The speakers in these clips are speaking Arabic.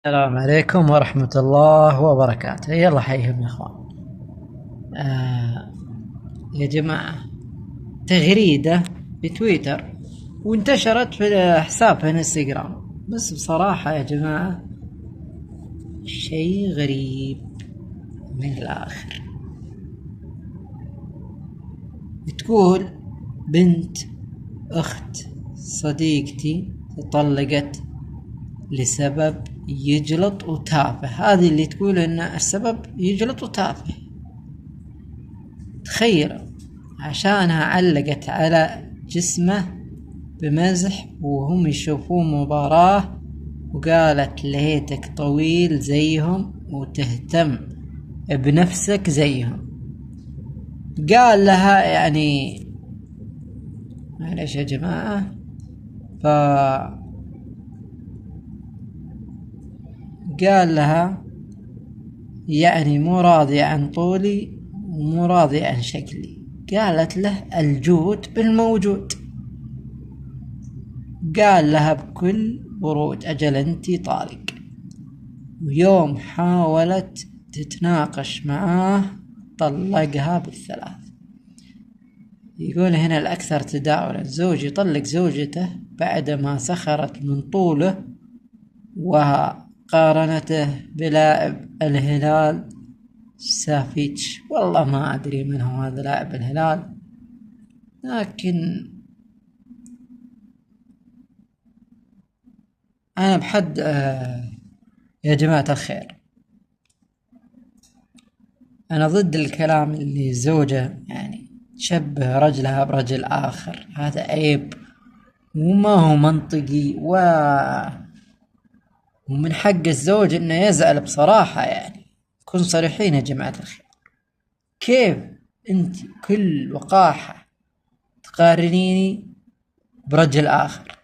السلام عليكم ورحمة الله وبركاته. يلا حيهم يا اخوان. يا جماعة، تغريدة في تويتر وانتشرت في حساب في انستغرام، بس بصراحة يا جماعة شيء غريب من الآخر. بتقول بنت أخت صديقتي تطلقت لسبب يجلط وتافه. هذه اللي تقول ان السبب يجلط وتافه. تخيلوا، عشانها علقت على جسمه بمزح وهم يشوفون مباراة، وقالت ليتك طويل زيهم وتهتم بنفسك زيهم. قال لها يعني معلش يا جماعة، قال لها يعني مو راضي عن طولي ومو راضي عن شكلي. قالت له الجود بالموجود. قال لها بكل برود أجل أنتي طالق. ويوم حاولت تتناقش معاه طلقها بالثلاث. يقول هنا الأكثر تداولا: زوج يطلق زوجته بعدما سخرت من طوله وقارنته بلاعب الهلال سافيتش. والله ما أدري من هو هذا لاعب الهلال، لكن أنا بحد يا جماعة الخير، أنا ضد الكلام اللي زوجة يعني تشبه رجلها برجل آخر. هذا عيب وما هو منطقي، ومن حق الزوج إنه يزعل بصراحة. يعني كن صريحين يا جماعة الخير. كيف أنت كل وقاحة تقارنيني برجل آخر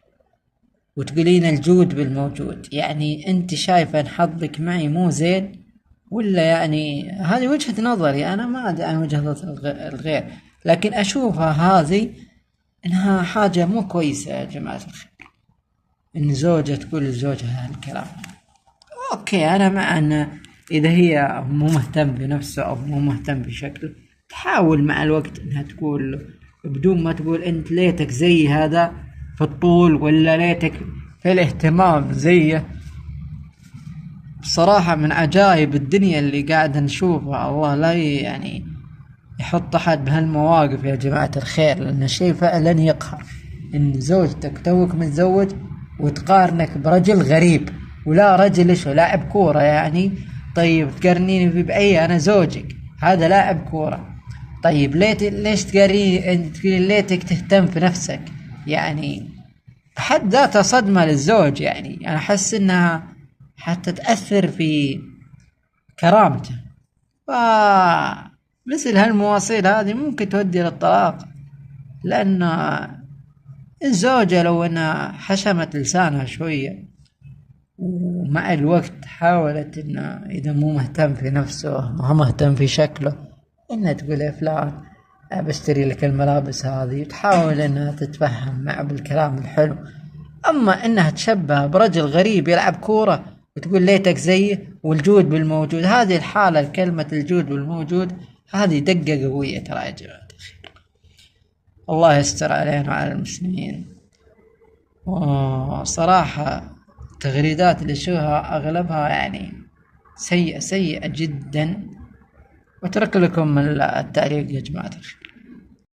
وتقولين الجود بالموجود؟ يعني أنت شايفة أن حظك معي مو زين، ولا يعني هذه وجهة نظري أنا، ما أدري عن وجهة نظر الغير، لكن أشوفها هذه إنها حاجة مو كويسة يا جماعة الخير. إن زوجة تقول لزوجها هالكلام. أوكي، أنا مع أن إذا هي مو مهتم بنفسه أو مو مهتم بشكله، تحاول مع الوقت إنها تقول له، بدون ما تقول أنت ليتك زي هذا في الطول ولا ليتك في الاهتمام زيه. بصراحة من عجائب الدنيا اللي قاعد نشوفها، الله لا يعني يحط أحد بهالمواقف يا جماعة الخير، لأن شيء فعلا يقهر إن زوجتك توك متزوج وتقارنك برجل غريب، ولا رجل إيش لاعب كورة يعني. طيب تقارنيني في بأي؟ أنا زوجك هذا لاعب كورة. طيب ليش تقارني أنت تقولين ليتك تهتم في نفسك؟ يعني بحد ذاتها صدمة للزوج. يعني أنا أحس إنها حتى تأثر في كرامته، مثل هالمواصيل هذه ممكن تودي للطلاق. لأن الزوجة لو أنها حشمت لسانها شوية ومع الوقت حاولت إنه إذا مو مهتم في نفسه ما مهتم في شكله، إنها تقول يا فلان بشتري لك الملابس هذه، تحاول إنها تتفهم معه بالكلام الحلو. أما إنها تشبه برجل غريب يلعب كورة وتقول ليتك زيه والجود بالموجود، هذه الحالة الكلمة الجود بالموجود هذه دقة قوية ترى يا جماعة الخير. الله يستر علينا وعلى المسلمين. وصراحة التغريدات اللي شوها أغلبها يعني سيئة سيئة جدا. واترك لكم التعليق يا جماعة الخير.